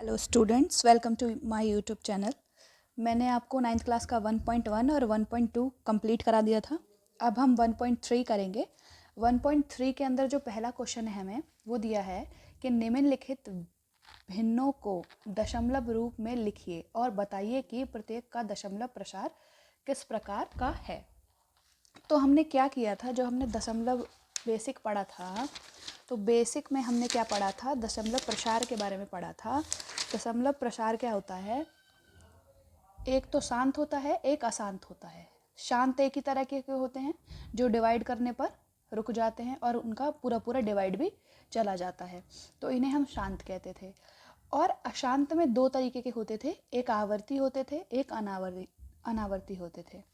Hello students, welcome to my YouTube channel. मैंने आपको 9th class का 1.1 और 1.2 कंप्लीट करा दिया था। अब हम 1.3 करेंगे। 1.3 के अंदर जो पहला क्वेश्चन है हमें वो दिया है कि निम्नलिखित भिन्नों को दशमलव रूप में लिखिए और बताइए कि प्रत्येक का दशमलव प्रसार किस प्रकार का है। तो हमने क्या किया था, जो हमने दशमलव बेसिक पढ़ा था, तो बेसिक में हमने क्या पढ़ा था, दशमलव प्रसार के बारे में पढ़ा था। दशमलव प्रसार क्या होता है, एक तो शांत होता है, एक अशांत होता है। शांत एक ही तरह के होते हैं जो डिवाइड करने पर रुक जाते हैं और उनका पूरा पूरा डिवाइड भी चला जाता है, तो इन्हें हम शांत कहते थे। और अशांत में दो तरीके के होते थे, एक आवर्ती होते थे, एक अनावर्ती होते थे।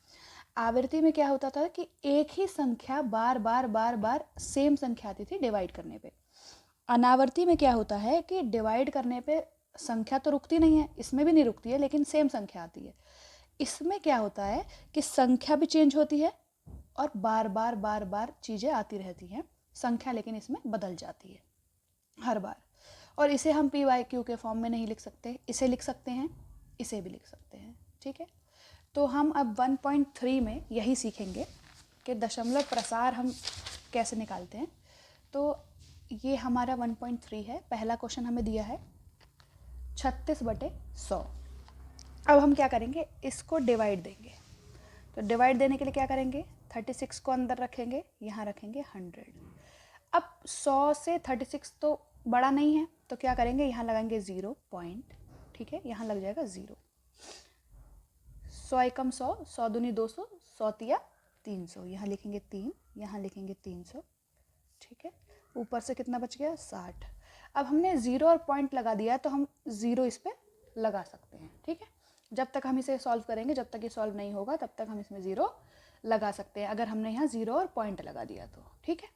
आवृत्ति में क्या होता था कि एक ही संख्या बार बार बार बार सेम संख्या आती थी डिवाइड करने पे। अनावर्ती में क्या होता है कि डिवाइड करने पे संख्या तो रुकती नहीं है, इसमें भी नहीं रुकती है, लेकिन सेम संख्या आती है। इसमें क्या होता है कि संख्या भी चेंज होती है और बार बार बार बार चीज़ें आती रहती हैं, संख्या लेकिन इसमें बदल जाती है हर बार। और इसे हम पी वाई क्यू के फॉर्म में नहीं लिख सकते, इसे लिख सकते हैं, इसे भी लिख सकते हैं। ठीक है, तो हम अब 1.3 में यही सीखेंगे कि दशमलव प्रसार हम कैसे निकालते हैं। तो ये हमारा 1.3 है। पहला क्वेश्चन हमें दिया है 36/100। अब हम क्या करेंगे, इसको डिवाइड देंगे। तो डिवाइड देने के लिए क्या करेंगे, 36 को अंदर रखेंगे, यहाँ रखेंगे 100। अब 100 से 36 तो बड़ा नहीं है, तो क्या करेंगे, यहाँ लगाएंगे 0 पॉइंट। ठीक है, यहाँ लग जाएगा 0। 100 एकम 100, 100 दूनी 200, 100 तिया 300, यहाँ लिखेंगे 3, यहाँ लिखेंगे 300। ठीक है, ऊपर से कितना बच गया, 60। अब हमने 0 और पॉइंट लगा दिया, तो हम 0 इस पर लगा सकते हैं। ठीक है, जब तक हम इसे सॉल्व करेंगे, जब तक ये सॉल्व नहीं होगा, तब तक हम इसमें 0 लगा सकते हैं, अगर हमने यहाँ 0 और पॉइंट लगा दिया तो। ठीक है,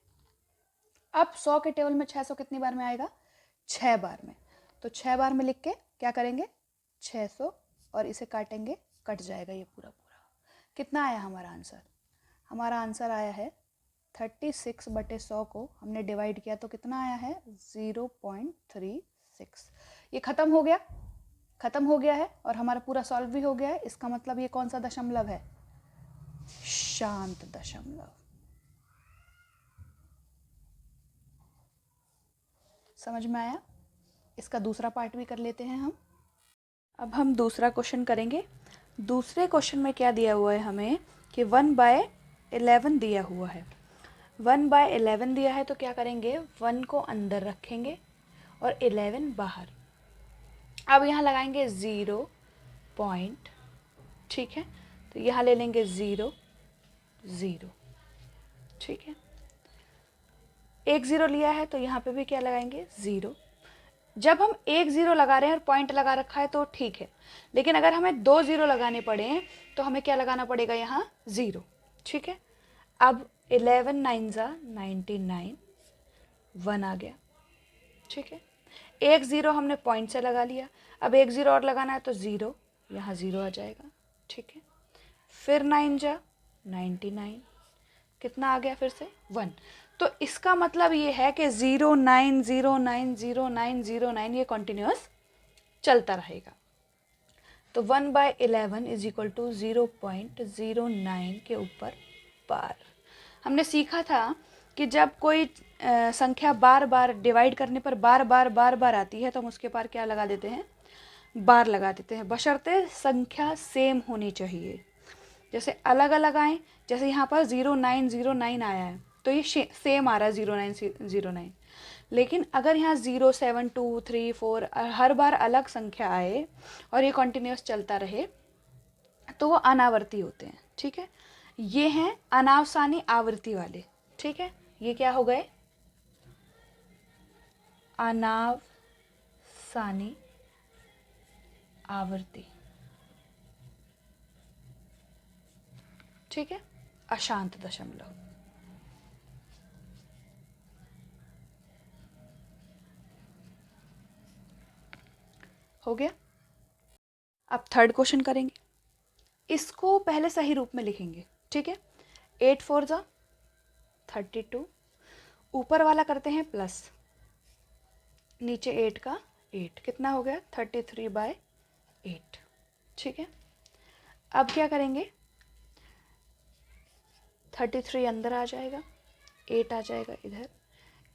अब 100 के टेबल में 600 कितनी बार में आएगा, 6 बार में। तो 6 बार में लिख के क्या करेंगे, 600, और इसे काटेंगे, कट जाएगा ये पूरा पूरा। कितना आया हमारा आंसर, हमारा आंसर आया है 36/100 को हमने डिवाइड किया तो कितना आया है, 0.36। ये खत्म हो गया, खत्म हो गया है, और हमारा पूरा सॉल्व भी हो गया है। इसका मतलब ये कौन सा दशमलव है, शांत दशमलव। समझ में आया। इसका दूसरा पार्ट भी कर लेते हैं हम। अब हम दूसरा क्वेश्चन करेंगे। दूसरे क्वेश्चन में क्या दिया हुआ है हमें कि 1/11 दिया हुआ है। 1/11 दिया है, तो क्या करेंगे, 1 को अंदर रखेंगे और 11 बाहर। अब यहाँ लगाएंगे 0 पॉइंट। ठीक है, तो यहाँ ले लेंगे 0 0। ठीक है, एक 0 लिया है, तो यहाँ पे भी क्या लगाएंगे, 0। जब हम एक 0 लगा रहे हैं और पॉइंट लगा रखा है तो ठीक है, लेकिन अगर हमें 2 0 लगाने पड़े तो हमें क्या लगाना पड़ेगा, यहाँ 0। ठीक है, अब 11 9 ज़ा 99, 1 आ गया। ठीक है, एक 0 हमने पॉइंट से लगा लिया, अब एक 0 और लगाना है तो 0, यहाँ 0 आ जाएगा। ठीक है, फिर 9 जा 99, कितना आ गया, फिर से 1। तो इसका मतलब ये है कि 0 9 0 9 0 9 0 9 ये कॉन्टिन्यूस चलता रहेगा। तो 1/11 इज इक्वल टू 0.09 के ऊपर बार। हमने सीखा था कि जब कोई संख्या बार बार डिवाइड करने पर बार बार बार बार आती है तो हम उसके पार क्या लगा देते हैं, बार लगा देते हैं, बशर्ते संख्या सेम होनी चाहिए। जैसे अलग अलग आए, जैसे यहाँ पर 0909 आया है तो ये सेम आ रहा है 0909, लेकिन अगर यहाँ 0 7 2 3 4 हर बार अलग संख्या आए और ये कॉन्टिन्यूस चलता रहे तो वो अनावर्ती होते हैं। ठीक है, ये हैं अनावसानी आवृत्ति वाले। ठीक है, ये क्या हो गए, अनावसानी आवृत्ति। ठीक है, अशांत दशमलव। हो गया। अब थर्ड क्वेश्चन करेंगे, इसको पहले सही रूप में लिखेंगे। ठीक है, 8 4 ज़ा 32, ऊपर वाला करते हैं प्लस, नीचे 8 का 8, कितना हो गया 33/8। ठीक है, अब क्या करेंगे, 33 अंदर आ जाएगा, 8 आ जाएगा इधर,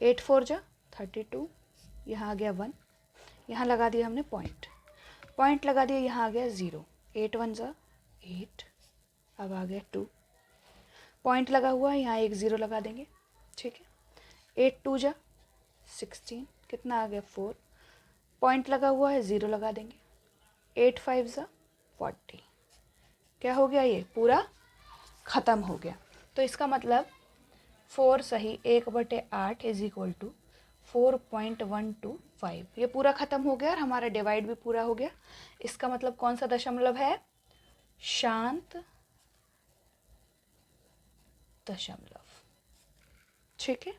8 4 जा 32, यहाँ आ गया 1, यहाँ लगा दिया हमने पॉइंट लगा दिया, यहाँ आ गया 0, 8 1 जा 8, अब आ गया 2, पॉइंट लगा हुआ है, यहाँ एक 0 लगा देंगे। ठीक है, 8 2 जा 16, कितना आ गया 4, पॉइंट लगा हुआ है, 0 लगा देंगे। 8 5 जा 40, क्या हो गया, ये पूरा ख़त्म हो गया। तो इसका मतलब 4 सही 1/8 इज इक्वल टू 4.125, ये पूरा ख़त्म हो गया और हमारा डिवाइड भी पूरा हो गया। इसका मतलब कौन सा दशमलव है, शांत दशमलव। ठीक है,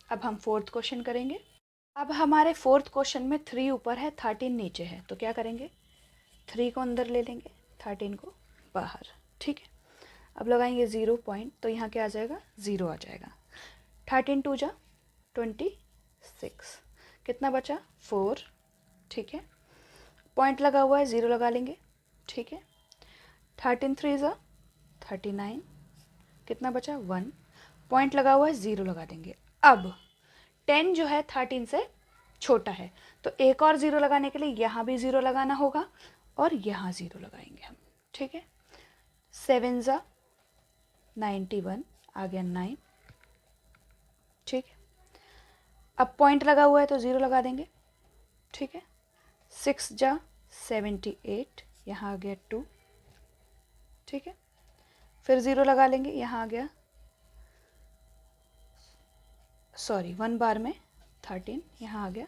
अब हम फोर्थ क्वेश्चन करेंगे। अब हमारे फोर्थ क्वेश्चन में 3 ऊपर है, 13 नीचे है, तो क्या करेंगे, 3 को अंदर ले लेंगे, 13 को बाहर। ठीक है, अब लगाएंगे 0 पॉइंट, तो यहाँ क्या आ जाएगा, 0 आ जाएगा। 13 2 जा 26, कितना बचा 4। ठीक है, पॉइंट लगा हुआ है, 0 लगा लेंगे। ठीक है, 13 3 जा 39, कितना बचा 1, पॉइंट लगा हुआ है, 0 लगा देंगे। अब 10 जो है 13 से छोटा है, तो एक और 0 लगाने के लिए यहाँ भी 0 लगाना होगा और यहाँ 0 लगाएंगे हम। ठीक है, 7 जा 91, आ गया 9। ठीक है, अब पॉइंट लगा हुआ है तो 0 लगा देंगे। ठीक है, 6 जा 78, यहाँ आ गया 2। ठीक है, फिर 0 लगा लेंगे, यहाँ आ गया, सॉरी 1 बार में 13, यहाँ आ गया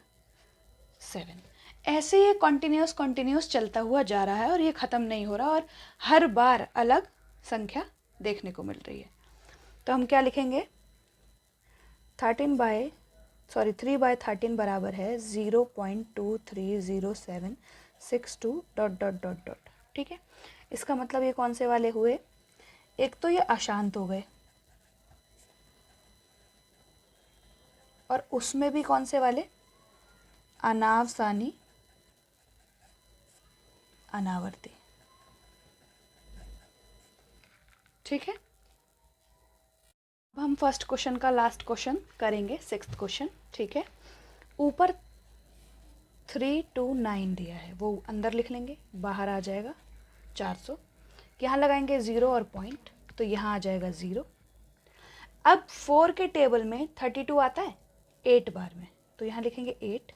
7। ऐसे ये कंटिन्यूस चलता हुआ जा रहा है और ये ख़त्म नहीं हो रहा और हर बार अलग संख्या देखने को मिल रही है। तो हम क्या लिखेंगे, 3/13 बराबर है 0.230762 ... ठीक है, इसका मतलब ये कौन से वाले हुए, एक तो ये अशांत हो गए और उसमें भी कौन से वाले, अनावसानी अनावर्ती। ठीक है, अब हम फर्स्ट क्वेश्चन का लास्ट क्वेश्चन करेंगे, सिक्स्थ क्वेश्चन। ठीक है, ऊपर 3 2 9 दिया है, वो अंदर लिख लेंगे, बाहर आ जाएगा 400, यहाँ लगाएंगे 0 और पॉइंट, तो यहाँ आ जाएगा 0। अब 4 के टेबल में 32 आता है 8 बार में, तो यहाँ लिखेंगे 8,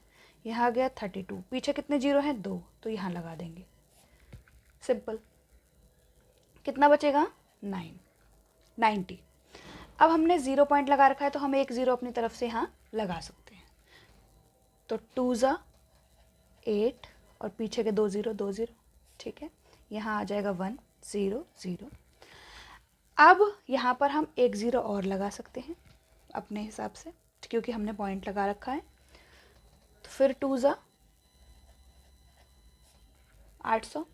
यहाँ आ गया 32, पीछे कितने 0 हैं 2, तो यहाँ लगा देंगे, सिंपल। कितना बचेगा 90। अब हमने 0 पॉइंट लगा रखा है तो हम एक 0 अपनी तरफ से यहाँ लगा सकते हैं, तो 2 जा 8 और पीछे के 2 0 2 0। ठीक है, यहाँ आ जाएगा 1 0 0। अब यहाँ पर हम एक 0 और लगा सकते हैं अपने हिसाब से, क्योंकि हमने पॉइंट लगा रखा है। तो फिर 2 जा 800,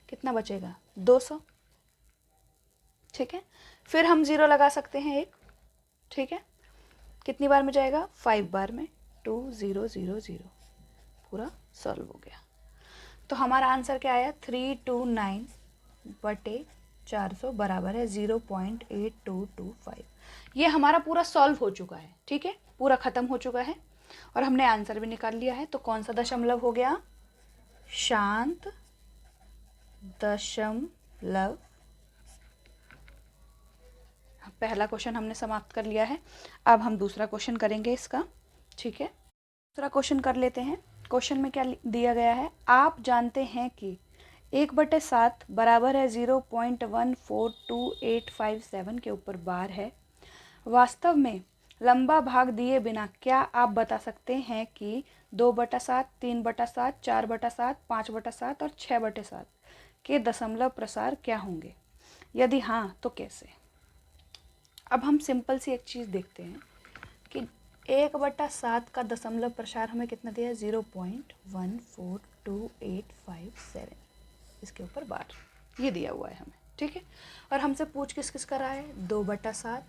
कितना बचेगा 200। ठीक है, फिर हम 0 लगा सकते हैं एक। ठीक है, कितनी बार में जाएगा 5 बार में, 2 0 0 0, पूरा सॉल्व हो गया। तो हमारा आंसर क्या आया, 329/400 बराबर है 0.8225। ये हमारा पूरा सॉल्व हो चुका है। ठीक है, पूरा ख़त्म हो चुका है और हमने आंसर भी निकाल लिया है। तो कौन सा दशमलव हो गया, शांत दशमलव। पहला क्वेश्चन हमने समाप्त कर लिया है, अब हम दूसरा क्वेश्चन करेंगे इसका। ठीक है, दूसरा क्वेश्चन कर लेते हैं। क्वेश्चन में क्या दिया गया है, आप जानते हैं कि 1/7 बराबर है 0.142857 के ऊपर बार है। वास्तव में लंबा भाग दिए बिना क्या आप बता सकते हैं कि 2/7, 3/7, 4/7, 5/7 और 6/7 के दशमलव प्रसार क्या होंगे, यदि हाँ तो कैसे। अब हम सिंपल सी एक चीज़ देखते हैं कि 1/7 का दशमलव प्रसार हमें कितना दिया है, 0.142857, इसके ऊपर बार ये दिया हुआ है हमें। ठीक है, और हमसे पूछ किस किस का रहा है, 2/7,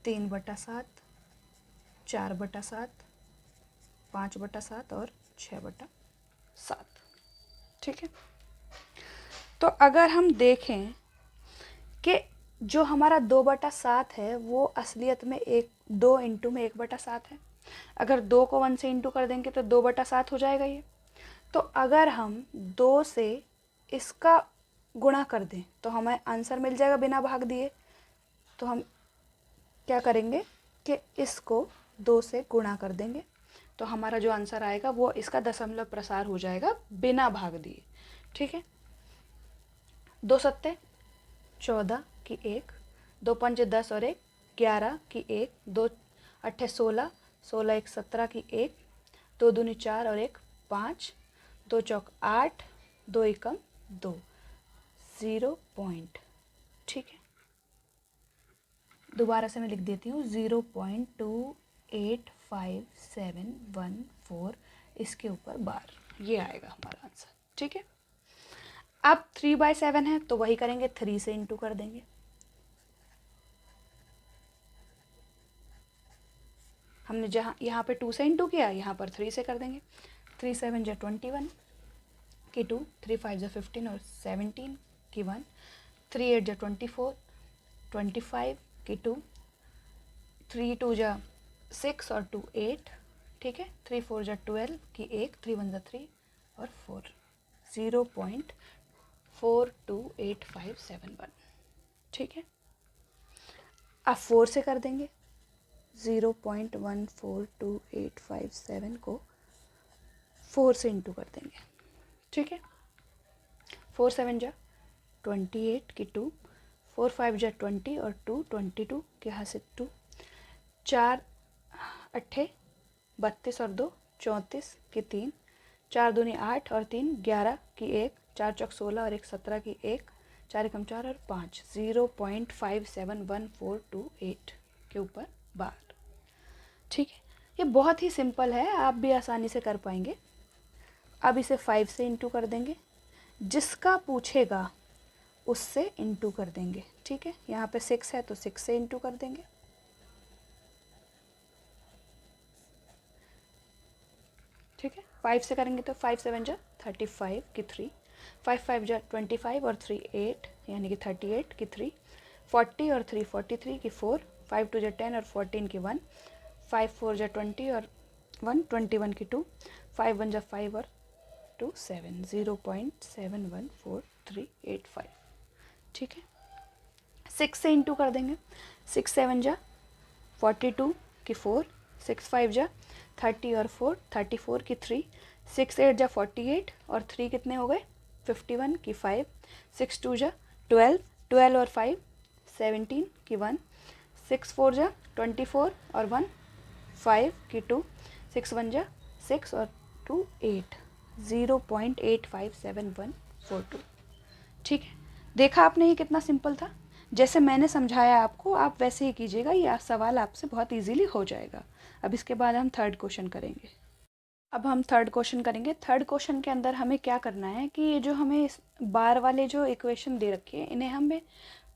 3/7, 4/7, 5/7 और 6/7। ठीक है, तो अगर हम देखें कि जो हमारा 2/7 है वो असलियत में 2 इंटू में 1/7 है। अगर 2 को 1 से इंटू कर देंगे तो 2/7 हो जाएगा ये। तो अगर हम 2 से इसका गुणा कर दें तो हमें आंसर मिल जाएगा बिना भाग दिए। तो हम क्या करेंगे कि इसको 2 से गुणा कर देंगे, तो हमारा जो आंसर आएगा वो इसका दशमलव प्रसार हो जाएगा बिना भाग दिए। ठीक है, 2 सत्ते 14 की 1, 2 पंचे 10 और 1 11 की 1, 2 अट्ठे 16, 16 1 17 की 1, 2 दूनी 4 और 1 5, 2 चौक 8, 2 एकम 2, 0 पॉइंट। ठीक है, दोबारा से मैं लिख देती हूँ 0.28571 इसके ऊपर बार, ये आएगा हमारा आंसर। ठीक है, अब 3/7 है तो वही करेंगे, 3 से इंटू कर देंगे। हमने जहाँ यहाँ पे 2 से इंटू किया, यहाँ पर 3 से कर देंगे। 3 7 जा 21 की 2, 3 5 जा 15 और 17 की 1, 3 8 जा 24, 25 की 2, 3 2 जा 6 और 2 8। ठीक है, 3 4 जा 12 की 1, 3 1 जा 3 और 4, 0.428571। ठीक है, अब 4 से कर देंगे। 0.142857 को 4 से इंटू कर देंगे। ठीक है, 4 7 जा 28 की 2, 4 5 जा 20 और 2 22 के यहाँ से 2, 4 अट्ठे 32 और 2 34 की 3, 4 दूनी 8 और 3 11 की 1, 4 चौक 16 और 1 17 की 1, 4 एकम 4 और 5, 0.571428 के ऊपर बार। ठीक है, ये बहुत ही सिंपल है, आप भी आसानी से कर पाएंगे। अब इसे 5 से इंटू कर देंगे, जिसका पूछेगा उससे इंटू कर देंगे। ठीक है, यहाँ पे 6 है तो 6 से इंटू कर देंगे। ठीक है, 5 से करेंगे तो 5 7 जा 35 की 3, 5 5 जा 25 और 3 8 यानी कि 38 की 3, 40 और 3 43 की 4, 5 2 जा 10 और 14 की 1, 5 4 जा 20 और 1 21 की 2, 5 1 जा 5 और 2 7, 0.714385। ठीक है, 6 से इंटू कर देंगे। 6 7 जा 42 की 4, 6 5 जा 30 और 4 34 की 3, 6 8 जा 48 और 3 कितने हो गए 51 की 5, 6 2 जा 12 12 और 5 17 की 1, 6 4 जा 24 और 1 5 की 2, 6 1 जा 6 और 2 8, 0.857142। ठीक है, देखा आपने ये कितना सिंपल था। जैसे मैंने समझाया आपको आप वैसे ही कीजिएगा, ये सवाल आपसे बहुत इजीली हो जाएगा। अब इसके बाद हम थर्ड क्वेश्चन करेंगे। अब हम थर्ड क्वेश्चन करेंगे। थर्ड क्वेश्चन के अंदर हमें क्या करना है कि ये जो हमें इस बार वाले जो इक्वेशन दे रखे हैं इन्हें हमें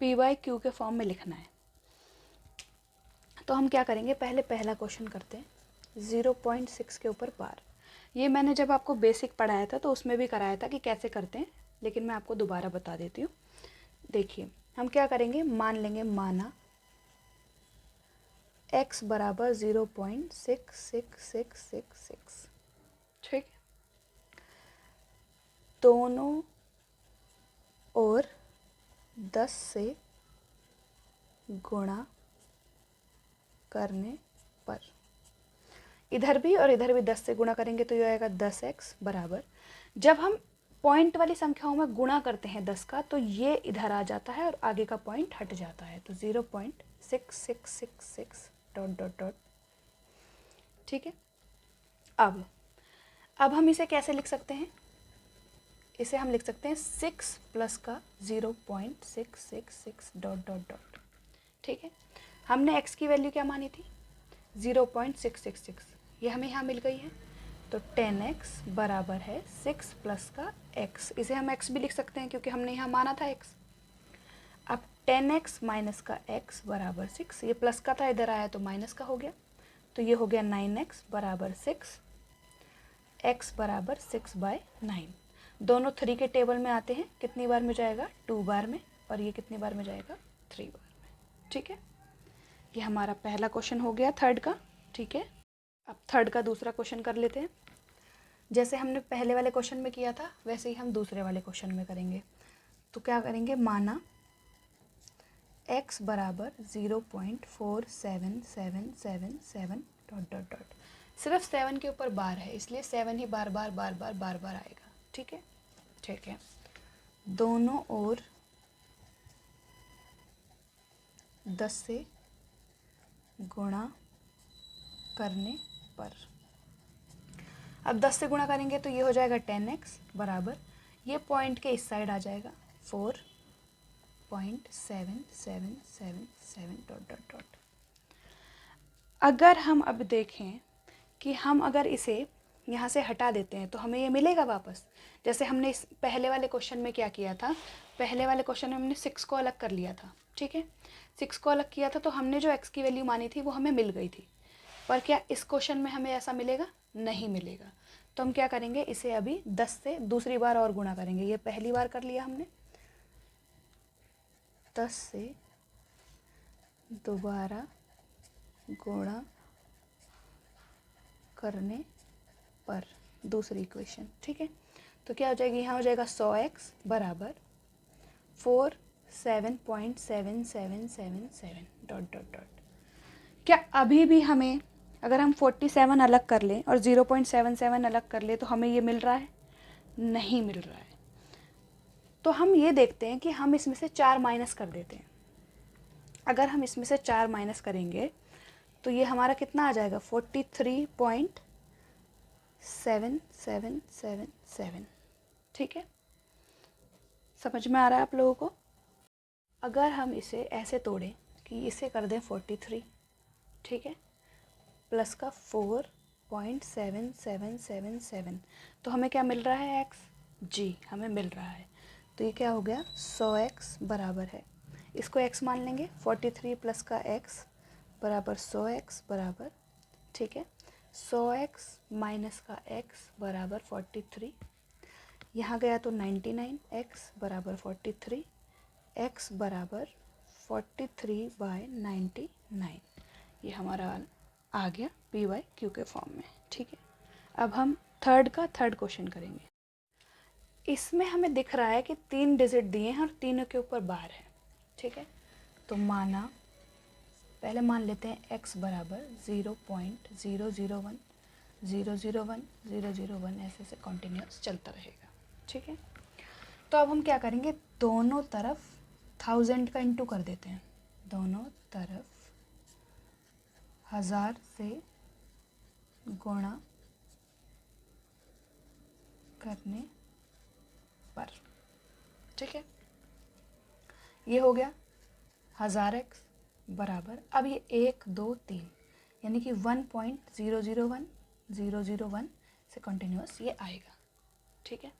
P/Q के फॉर्म में लिखना है। तो हम क्या करेंगे, पहले पहला क्वेश्चन करते हैं। 0.6 के ऊपर बार, ये मैंने जब आपको बेसिक पढ़ाया था तो उसमें भी कराया था कि कैसे करते हैं, लेकिन मैं आपको दोबारा बता देती हूँ। देखिए हम क्या करेंगे, मान लेंगे माना x बराबर 0.6666। ठीक, दोनों और 10 से गुणा करने पर, इधर भी और इधर भी 10 से गुणा करेंगे तो ये आएगा 10x बराबर, जब हम पॉइंट वाली संख्याओं में गुणा करते हैं 10 का तो ये इधर आ जाता है और आगे का पॉइंट हट जाता है, तो 0.6666 डॉट डॉट डॉट। ठीक है, अब हम इसे कैसे लिख सकते हैं, इसे हम लिख सकते हैं 6 प्लस का 0.666 डॉट डॉट डॉट। ठीक है, हमने x की वैल्यू क्या मानी थी 0.666, ये हमें यहाँ मिल गई है, तो 10x बराबर है 6 प्लस का x, इसे हम x भी लिख सकते हैं क्योंकि हमने यहाँ माना था x। अब 10x माइनस का x बराबर 6, ये प्लस का था इधर आया तो माइनस का हो गया, तो ये हो गया 9x बराबर 6, x बराबर 6/9। दोनों 3 के टेबल में आते हैं, कितनी बार में जाएगा 2 बार में, और ये कितनी बार में जाएगा 3 बार में। ठीक है, ये हमारा पहला क्वेश्चन हो गया थर्ड का। ठीक है, अब थर्ड का दूसरा क्वेश्चन कर लेते हैं। जैसे हमने पहले वाले क्वेश्चन में किया था वैसे ही हम दूसरे वाले क्वेश्चन में करेंगे। तो क्या करेंगे, माना x बराबर 0.4777 डॉट डॉट डॉट, सिर्फ 7 के ऊपर बार है इसलिए 7 ही बार बार बार बार बार बार आएगा। ठीक है, ठीक है। दोनों ओर 10 से गुणा करने पर, अब 10 से गुणा करेंगे तो ये हो जाएगा 10x बराबर, ये पॉइंट के इस साइड आ जाएगा 4.7777 डॉट डॉट डॉट। अगर हम अब देखें कि हम अगर इसे यहाँ से हटा देते हैं तो हमें ये मिलेगा वापस। जैसे हमने इस पहले वाले क्वेश्चन में क्या किया था, पहले वाले क्वेश्चन में हमने 6 को अलग कर लिया था। ठीक है, 6 को अलग किया था तो हमने जो x की वैल्यू मानी थी वो हमें मिल गई थी, पर क्या इस क्वेश्चन में हमें ऐसा मिलेगा? नहीं मिलेगा। तो हम क्या करेंगे, इसे अभी 10 से दूसरी बार और गुणा करेंगे। ये पहली बार कर लिया हमने, 10 से दोबारा गुणा करने पर दूसरी इक्वेशन। ठीक है, तो क्या हो जाएगी, यहाँ हो जाएगा 100x बराबर 47.7777 डॉट डॉट डॉट। क्या अभी भी हमें, अगर हम 47 अलग कर लें और 0.77 अलग कर लें तो हमें ये मिल रहा है? नहीं मिल रहा है। तो हम ये देखते हैं कि हम इसमें से 4 माइनस कर देते हैं। अगर हम इसमें से 4 माइनस करेंगे तो ये हमारा कितना आ जाएगा, 43.7777। ठीक है, समझ में आ रहा है आप लोगों को? अगर हम इसे ऐसे तोड़ें कि इसे कर दें 43, ठीक है, प्लस का 4.7777, तो हमें क्या मिल रहा है, x जी हमें मिल रहा है। तो ये क्या हो गया, 100x बराबर है, इसको x मान लेंगे, 43 प्लस का x बराबर 100x बराबर, ठीक है, 100x माइनस का x बराबर 43, यहाँ गया तो 99x बराबर 43, x बराबर 43/99। ये हमारा आ गया p/q के फॉर्म में। ठीक है, अब हम थर्ड क्वेश्चन करेंगे। इसमें हमें दिख रहा है कि 3 डिजिट दिए हैं और तीनों के ऊपर बार है। ठीक है, तो माना, पहले मान लेते हैं x बराबर 0.001 001 001 ऐसे से कंटिन्यूस चलता रहेगा। ठीक है, तो अब हम क्या करेंगे, दोनों तरफ 1000 का इंटू कर देते हैं, दोनों तरफ 1000 से गुणा करने पर। ठीक है, ये हो गया 1000x बराबर, अब ये 1 2 3 यानी कि 1.001 001 से कंटिन्यूस ये आएगा। ठीक है,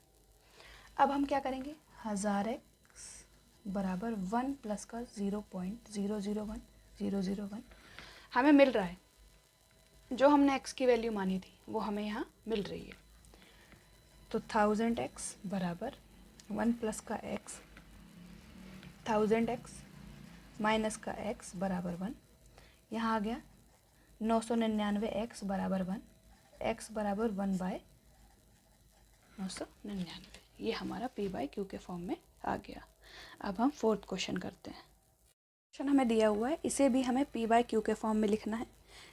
अब हम क्या करेंगे, 1000x बराबर 1 प्लस का 0.001 001 हमें मिल रहा है, जो हमने x की वैल्यू मानी थी वो हमें यहाँ मिल रही है। तो 1000x बराबर 1 प्लस का x, 1000x माइनस का x बराबर 1, यहाँ आ गया 999x बराबर 1, x बराबर 1/999। ये हमारा p/q के फॉर्म में आ गया। अब हम फोर्थ क्वेश्चन करते हैं। क्वेश्चन हमें दिया हुआ है, इसे भी हमें p/q के फॉर्म में लिखना है,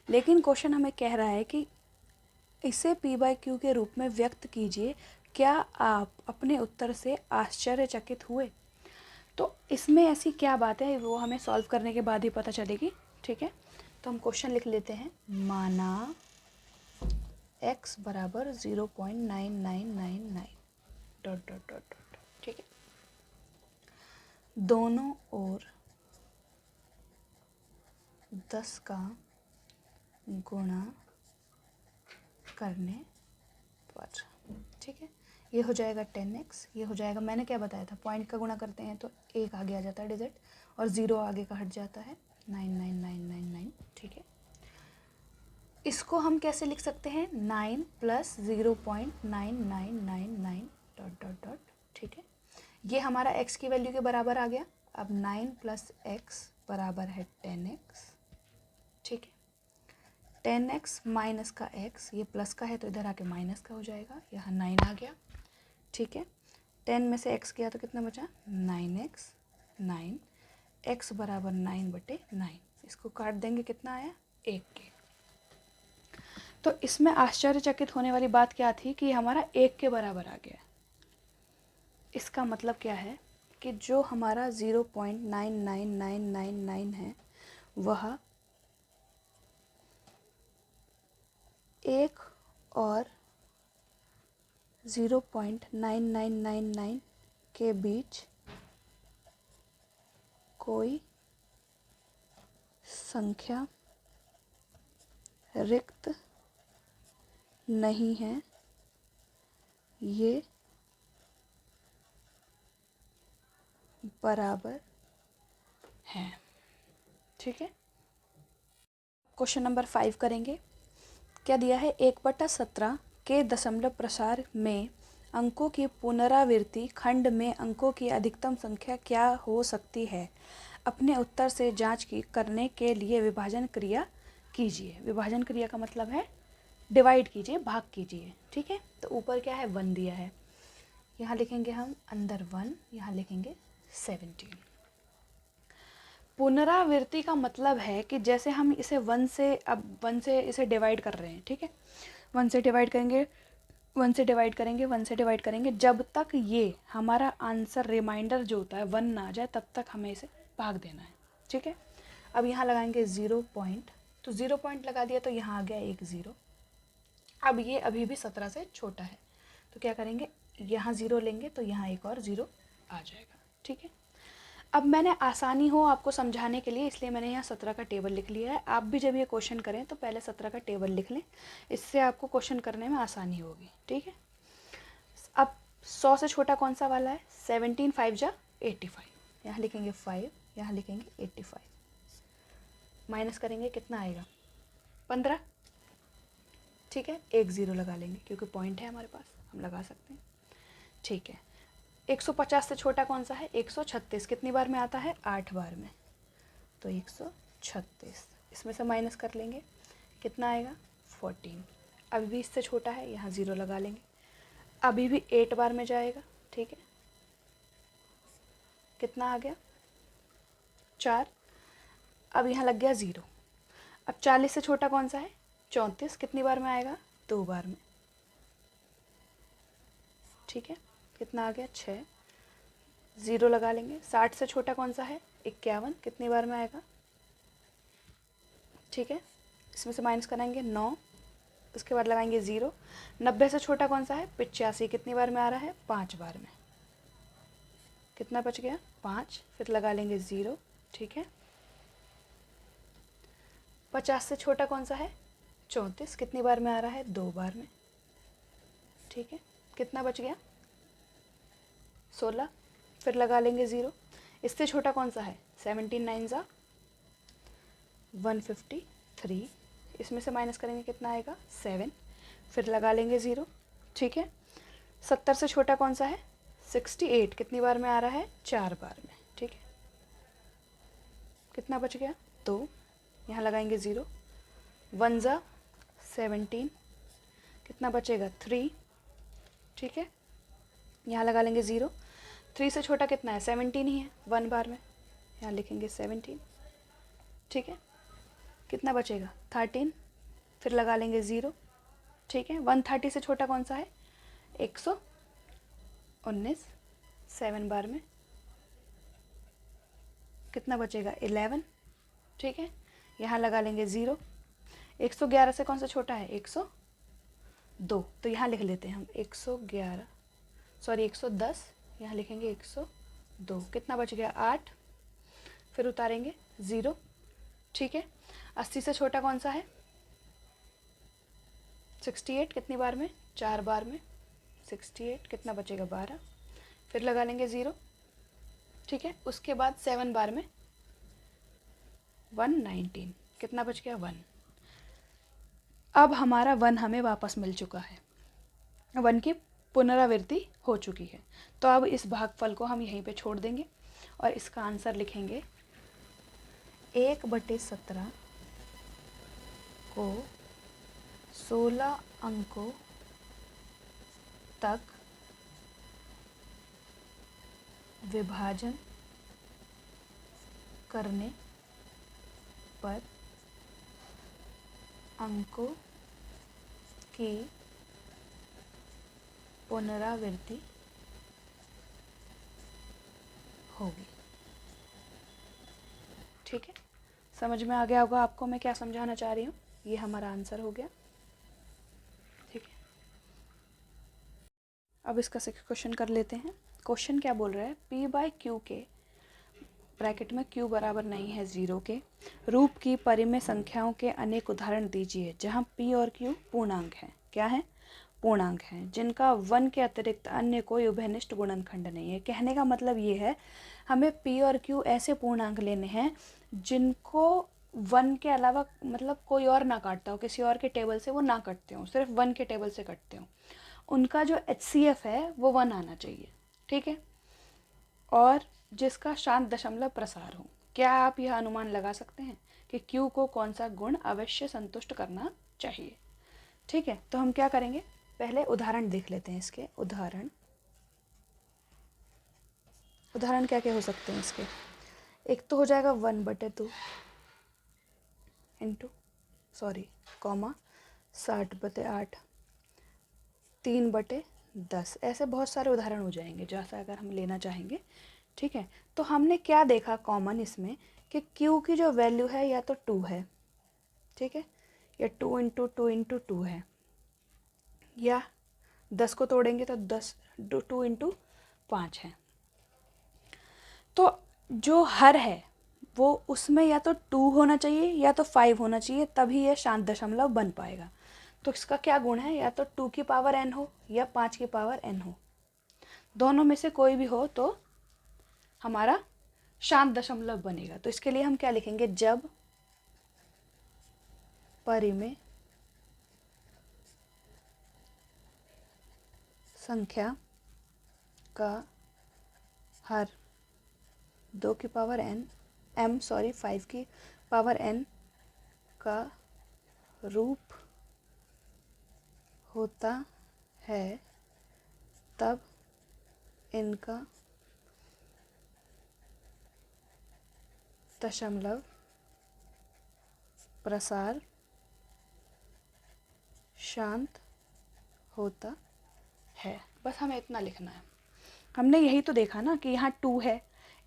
लेकिन क्वेश्चन हमें कह रहा है कि इसे p/q के रूप में व्यक्त कीजिए, क्या आप अपने उत्तर से आश्चर्यचकित हुए? तो इसमें ऐसी क्या बात है वो हमें सॉल्व करने के बाद ही पता चलेगी। ठीक है, तो हम क्वेश्चन लिख लेते हैं, माना x बराबर 0.9999 डॉट डॉट डॉट डॉट। ठीक है, दोनों ओर 10 का गुणा करने पर। ठीक है, ये हो जाएगा 10x, ये हो जाएगा, मैंने क्या बताया था, पॉइंट का गुणा करते हैं तो 1 आगे आ जाता है डिजिट और 0 आगे का हट जाता है, 99999। ठीक है, इसको हम कैसे लिख सकते हैं, 9 + 0.9999 डॉट डॉट डॉट, ठीक है। ये हमारा x की वैल्यू के बराबर आ गया। अब 9 + x बराबर है 10x, ठीक है। 10x माइनस का x, ये प्लस का है तो इधर आके माइनस का हो जाएगा, यहाँ 9 आ गया, ठीक है। 10 में से x गया तो कितना बचा, 9x, 9 x बराबर 9/9। इसको काट देंगे, कितना आया, 1 के। तो इसमें आश्चर्यचकित होने वाली बात क्या थी कि हमारा 1 के बराबर आ गया। इसका मतलब क्या है कि जो हमारा 0.99999 है वह 1 और 0.9999 के बीच कोई संख्या रिक्त नहीं है, ये बराबर है, ठीक है। क्वेश्चन नंबर 5 करेंगे। क्या दिया है, 1/17 के दशमलव प्रसार में अंकों की पुनरावृत्ति खंड में अंकों की अधिकतम संख्या क्या हो सकती है। अपने उत्तर से जांच करने के लिए विभाजन क्रिया कीजिए। विभाजन क्रिया का मतलब है डिवाइड कीजिए, भाग कीजिए, ठीक है। तो ऊपर क्या है, 1 दिया है, यहाँ लिखेंगे हम अंदर 1, यहाँ लिखेंगे 17। पुनरावृत्ति का मतलब है कि जैसे हम इसे 1 से, अब 1 से इसे डिवाइड कर रहे हैं, ठीक है। 1 से डिवाइड करेंगे, 1 से डिवाइड करेंगे, 1 से डिवाइड करेंगे, जब तक ये हमारा आंसर रिमाइंडर जो होता है 1 ना आ जाए तब तक हमें इसे भाग देना है, ठीक है। अब यहाँ लगाएंगे 0 पॉइंट, तो 0 पॉइंट लगा दिया तो यहाँ आ गया 1 0। अब ये अभी भी 17 से छोटा है तो क्या करेंगे, यहाँ 0 लेंगे तो यहाँ एक और 0 आ जाएगा, ठीक है। अब मैंने आसानी हो आपको समझाने के लिए इसलिए मैंने यहाँ 17 का टेबल लिख लिया है। आप भी जब ये क्वेश्चन करें तो पहले 17 का टेबल लिख लें, इससे आपको क्वेश्चन करने में आसानी होगी, ठीक है। अब 100 से छोटा कौन सा वाला है, 17 5 जा 85, यहाँ लिखेंगे 5, यहाँ लिखेंगे 85, माइनस करेंगे कितना आएगा 15, ठीक है। 1 0 लगा लेंगे क्योंकि पॉइंट है हमारे पास, हम लगा सकते हैं, ठीक है। 150 से छोटा कौन सा है, 136, कितनी बार में आता है, 8 बार में, तो 136, इसमें से माइनस कर लेंगे कितना आएगा 14। अभी भी इससे छोटा है, यहाँ 0 लगा लेंगे, अभी भी 8 बार में जाएगा, ठीक है। कितना आ गया 4, अब यहाँ लग गया 0। अब 40 से छोटा कौन सा है, 34, कितनी बार में आएगा, 2 बार में, ठीक है। कितना आ गया 6, 0 लगा लेंगे। 60 से छोटा कौन सा है, 51, कितनी बार में आएगा, ठीक है। इसमें से माइनस कराएंगे 9, उसके बाद लगाएंगे 0। 90 से छोटा कौन सा है, 85, कितनी बार में आ रहा है, 5 बार में, कितना बच गया 5, फिर लगा लेंगे 0, ठीक है। 50 से छोटा कौन सा है, 34, कितनी बार में आ रहा है, 2 बार में, ठीक है। कितना बच गया 16, फिर लगा लेंगे 0। इससे छोटा कौन सा है, 17 9 जा 153, इसमें से माइनस करेंगे कितना आएगा 7, फिर लगा लेंगे 0, ठीक है। 70 से छोटा कौन सा है, 68, कितनी बार में आ रहा है, 4 बार में, ठीक है। कितना बच गया 2, यहाँ लगाएंगे 0, 1 जा 17, कितना बचेगा 3, ठीक है। यहाँ लगा लेंगे 0। 3 से छोटा कितना है, 17 ही है, 1 बार में, यहाँ लिखेंगे 17, ठीक है। कितना बचेगा 13, फिर लगा लेंगे 0, ठीक है। 130 से छोटा कौन सा है, 119, 7 बार में, कितना बचेगा 11, ठीक है। यहाँ लगा लेंगे 0। 111 से कौन सा छोटा है, 102, तो यहाँ लिख लेते हैं हम 110, यहाँ लिखेंगे 102, कितना बच गया 8, फिर उतारेंगे 0, ठीक है। 80 से छोटा कौन सा है, 68, कितनी बार में, 4 बार में, 68, कितना बचेगा 12, फिर लगा लेंगे 0, ठीक है। उसके बाद 7 बार में 119, कितना बच गया 1, अब हमारा 1 हमें वापस मिल चुका है, 1 की पुनरावृत्ति हो चुकी है। तो अब इस भागफल को हम यहीं पे छोड़ देंगे और इसका आंसर लिखेंगे 1/17 को 16 अंकों तक विभाजन करने पर अंकों की पुनरावृत्ति होगी। ठीक है, समझ में आ गया होगा आपको मैं क्या समझाना चाह रही हूँ। ये हमारा आंसर हो गया। ठीक है, अब इसका सेकंड क्वेश्चन कर लेते हैं। क्वेश्चन क्या बोल रहा है, p/q के ब्रैकेट में q बराबर नहीं है 0 के रूप की परिमेय संख्याओं के अनेक उदाहरण दीजिए जहां p और q पूर्णांक हैं। क्या है? पूर्णांक हैं, जिनका 1 के अतिरिक्त अन्य कोई उभयनिष्ठ गुणनखंड नहीं है। कहने का मतलब ये है, हमें p और q ऐसे पूर्णांक लेने हैं जिनको 1 के अलावा मतलब कोई और ना काटता हो, किसी और के टेबल से वो ना कटते हो, सिर्फ 1 के टेबल से कटते हो। उनका जो HCF है वो 1 आना चाहिए। ठीक है, और जिसका शांत दशमलव प्रसार हो। क्या आप यह अनुमान लगा सकते हैं कि Q को कौन सा गुण अवश्य संतुष्ट करना चाहिए? ठीक है, तो हम क्या करेंगे, पहले उदाहरण देख लेते हैं इसके। उदाहरण क्या क्या हो सकते हैं इसके। एक तो हो जाएगा 1/2 इंटू कॉमा 60/8 3/10। ऐसे बहुत सारे उदाहरण हो जाएंगे जैसा अगर हम लेना चाहेंगे। ठीक है, तो हमने क्या देखा कॉमन इसमें कि Q की जो वैल्यू है या तो 2 है, ठीक है, या 2 इंटू 2 इंटू 2 है, या 10 को तोड़ेंगे तो 2 इंटू 5 है। तो जो हर है वो उसमें या तो 2 होना चाहिए या तो 5 होना चाहिए, तभी ये शांत दशमलव बन पाएगा। तो इसका क्या गुण है, या तो 2 की पावर n हो या 5 की पावर n हो, दोनों में से कोई भी हो तो हमारा शांत दशमलव बनेगा। तो इसके लिए हम क्या लिखेंगे, जब परिमेय संख्या का हर 2 की पावर n 5 की पावर n का रूप होता है, तब इनका दशमलव प्रसार शांत होता है। बस हमें इतना लिखना है। हमने यही तो देखा ना कि यहाँ 2 है,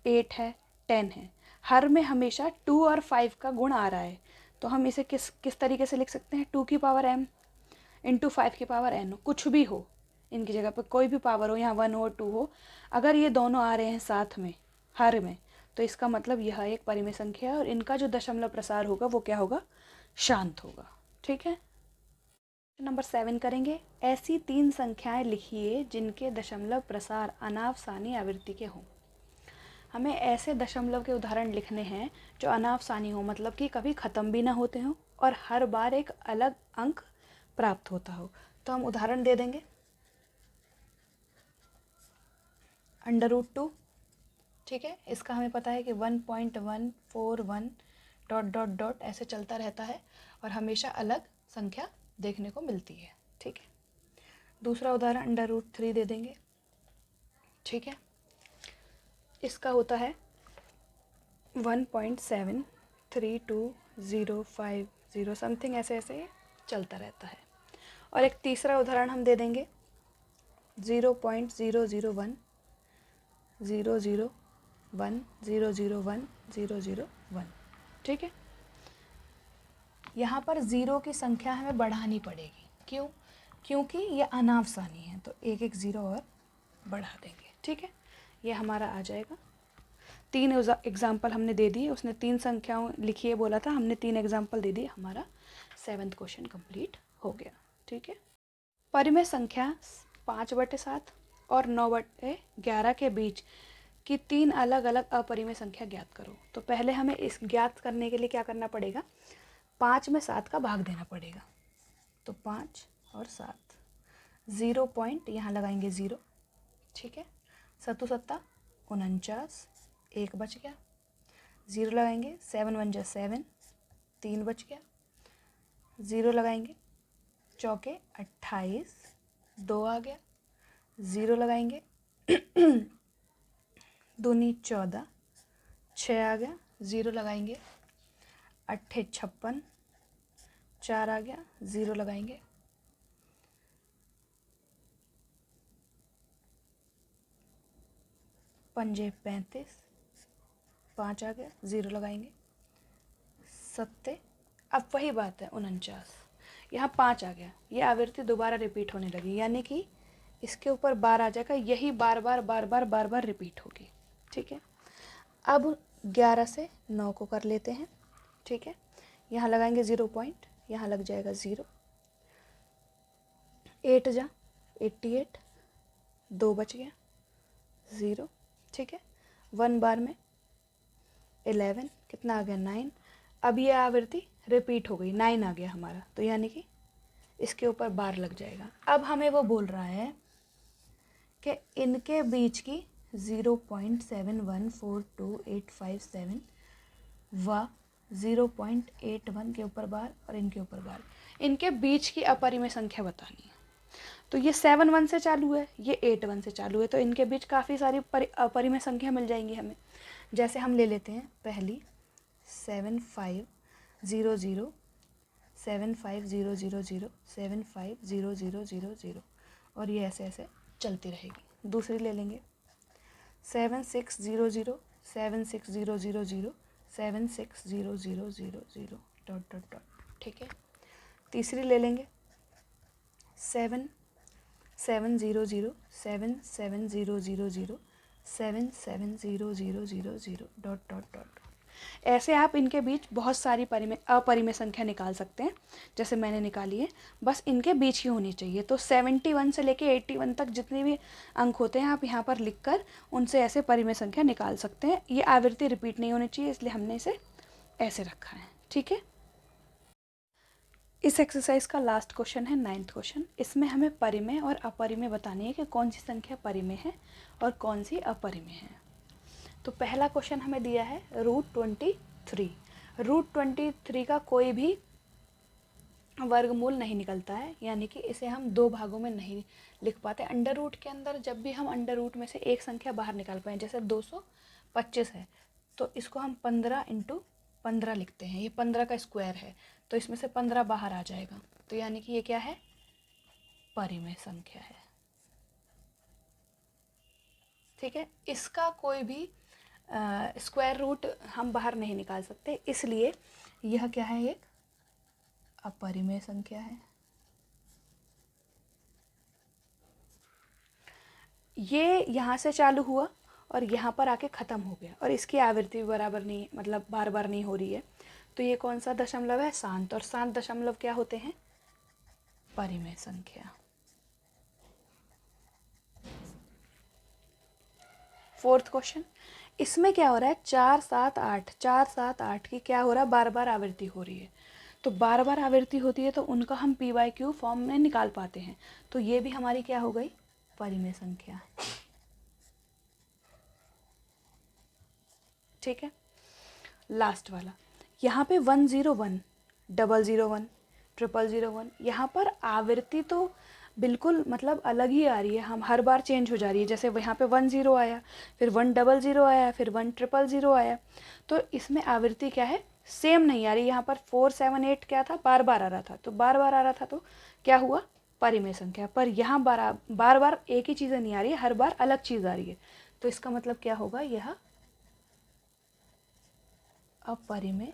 8 है, 10 है, हर में हमेशा 2 और 5 का गुण आ रहा है। तो हम इसे किस तरीके से लिख सकते हैं, 2 की पावर m इंटू 5 की पावर n, कुछ भी हो इनकी जगह पर, कोई भी पावर हो, यहाँ 1 हो 2 हो, अगर ये दोनों आ रहे हैं साथ में हर में, तो इसका मतलब यह एक परिमेय संख्या है और इनका जो दशमलव प्रसार होगा वो क्या होगा, शांत होगा। ठीक है, नंबर 7 करेंगे। ऐसी 3 संख्याएं लिखिए जिनके दशमलव प्रसार अनावसानी आवृत्ति के हों। हमें ऐसे दशमलव के उदाहरण लिखने हैं जो अनावसानी हो, मतलब कि कभी ख़त्म भी ना होते हों और हर बार एक अलग अंक प्राप्त होता हो। तो हम उदाहरण दे देंगे, √2। ठीक है, इसका हमें पता है कि 1.141 ... ऐसे चलता रहता है और हमेशा अलग संख्या देखने को मिलती है। ठीक है, दूसरा उदाहरण √3 दे देंगे। ठीक है, इसका होता है 1.732050 समथिंग, ऐसे ऐसे चलता रहता है। और एक तीसरा उदाहरण हम दे देंगे 0.001 001 001 001। ठीक है, यहाँ पर 0 की संख्या हमें बढ़ानी पड़ेगी। क्यों? क्योंकि ये अनावसानी है, तो एक 0 और बढ़ा देंगे। ठीक है, ये हमारा आ जाएगा। 3 एग्जाम्पल हमने दे दिए, उसने 3 संख्याओं लिखिए बोला था, हमने 3 एग्जाम्पल दे दिए, हमारा 7th क्वेश्चन कंप्लीट हो गया। ठीक है, परिमेय संख्या 5/7 और 9/11 के बीच कि 3 अलग अलग अपरिमेय संख्या ज्ञात करो। तो पहले हमें इस ज्ञात करने के लिए क्या करना पड़ेगा, 5 में 7 का भाग देना पड़ेगा। तो 5 और 7, 0 पॉइंट यहाँ लगाएंगे 0, ठीक है। 7 सत्ता 49, 1 बच गया, 0 लगाएंगे, 7 1 जा 7, 3 बच गया, 0 लगाएंगे, चौके 28, 2 आ गया, 0 लगाएंगे, दूनी 14, 6 आ गया, 0 लगाएंगे, 8 56, 4 आ गया, 0 लगाएंगे, 5 35, 5 आ गया, 0 लगाएंगे, 7, अब वही बात है 49, यहाँ 5 आ गया, ये आवृत्ति दोबारा रिपीट होने लगी, यानी कि इसके ऊपर बार आ जाएगा, यही बार बार रिपीट होगी, ठीक है। अब 11 से 9 को कर लेते हैं, ठीक है। यहाँ लगाएंगे 0 पॉइंट, यहाँ लग जाएगा 0, 8 जा 88, 2 बच गया, 0, ठीक है। 1 बार में 11, कितना आ गया 9, अब ये आवृत्ति रिपीट हो गई, 9 आ गया हमारा, तो यानी कि इसके ऊपर बार लग जाएगा। अब हमें वो बोल रहा है कि इनके बीच की 0.714285 व 0.81 के ऊपर बार और इनके ऊपर बार, इनके बीच की अपरिमेय संख्या बतानी है। तो ये 71 से चालू है, ये 81 से चालू है, तो इनके बीच काफ़ी सारी अपरिमेय संख्या मिल जाएंगी हमें। जैसे हम ले लेते हैं पहली 75000, 75000, 75000, और ये ऐसे ऐसे चलती रहेगी। दूसरी ले लेंगे 7600, 76000, 76000, डॉट डॉट डॉट, ठीक है। तीसरी ले लेंगे 7700, 7700, 77000, डॉट डॉट डॉट। ऐसे आप इनके बीच बहुत सारी अपरिमेय संख्या निकाल सकते हैं, जैसे मैंने निकाली है, बस इनके बीच ही होनी चाहिए। तो 71 से लेके 81 तक जितने भी अंक होते हैं आप यहाँ पर लिखकर उनसे ऐसे परिमेय संख्या निकाल सकते हैं। ये आवृत्ति रिपीट नहीं होनी चाहिए, इसलिए हमने इसे ऐसे रखा है, ठीक है। इस एक्सरसाइज का लास्ट क्वेश्चन है 9th क्वेश्चन। इसमें हमें परिमेय और अपरिमेय बतानी है कि कौन सी संख्या परिमेय है और कौन सी अपरिमेय है। तो पहला क्वेश्चन हमें दिया है √23। √23 का कोई भी वर्गमूल नहीं निकलता है, यानी कि इसे हम 2 भागों में नहीं लिख पाते। अंडर रूट के अंदर जब भी हम अंडर रूट में से एक संख्या बाहर निकाल पाएँ, जैसे 225 है तो इसको हम 15 × 15 लिखते हैं, ये 15 का स्क्वायर है, तो इसमें से 15 बाहर आ जाएगा, तो यानी कि ये क्या है, परिमेय संख्या है, ठीक है। इसका कोई भी स्क्वायर रूट हम बाहर नहीं निकाल सकते, इसलिए यह क्या है, एक अपरिमेय संख्या है। ये यहाँ से चालू हुआ और यहाँ पर आके ख़त्म हो गया, और इसकी आवृत्ति भी बराबर नहीं, मतलब बार बार नहीं हो रही है, तो ये कौन सा दशमलव है, शांत। और शांत दशमलव क्या होते हैं, परिमेय संख्या। 4th क्वेश्चन, इसमें क्या हो रहा है, 4 7 8, 4 7 8 की क्या हो रहा है, बार बार आवृत्ति हो रही है। तो बार बार आवृत्ति होती है तो उनका हम p/q फॉर्म में निकाल पाते हैं, तो ये भी हमारी क्या हो गई, परिमेय संख्या, ठीक है। लास्ट वाला, यहाँ पे 101, 001, 0001, यहाँ पर आवृत्ति तो बिल्कुल मतलब अलग ही आ रही है, हम हर बार चेंज हो जा रही है। जैसे यहाँ पे 10 आया, फिर 100 आया, फिर 1000 आया, तो इसमें आवृत्ति क्या है, सेम नहीं आ रही। यहाँ पर 478 क्या था, बार बार आ रहा था, तो बार बार आ रहा था तो क्या हुआ, परिमेय संख्या। पर यहाँ बार बार एक ही चीज़ें नहीं आ रही है, हर बार अलग चीज़ आ रही है, तो इसका मतलब क्या होगा, यह अपरिमेय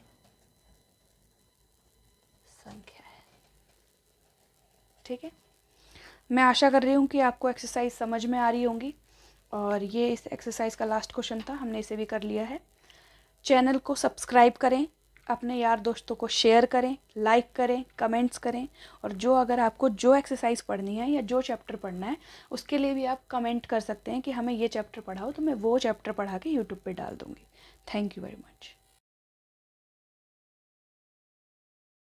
संख्या है, ठीक है। मैं आशा कर रही हूँ कि आपको एक्सरसाइज समझ में आ रही होंगी, और ये इस एक्सरसाइज का लास्ट क्वेश्चन था, हमने इसे भी कर लिया है। चैनल को सब्सक्राइब करें, अपने यार दोस्तों को शेयर करें, लाइक करें, कमेंट्स करें, और अगर आपको जो एक्सरसाइज पढ़नी है या जो चैप्टर पढ़ना है उसके लिए भी आप कमेंट कर सकते हैं कि हमें ये चैप्टर पढ़ाओ, तो मैं वो चैप्टर पढ़ा के यूट्यूब पे डाल दूँगी। Thank you very much.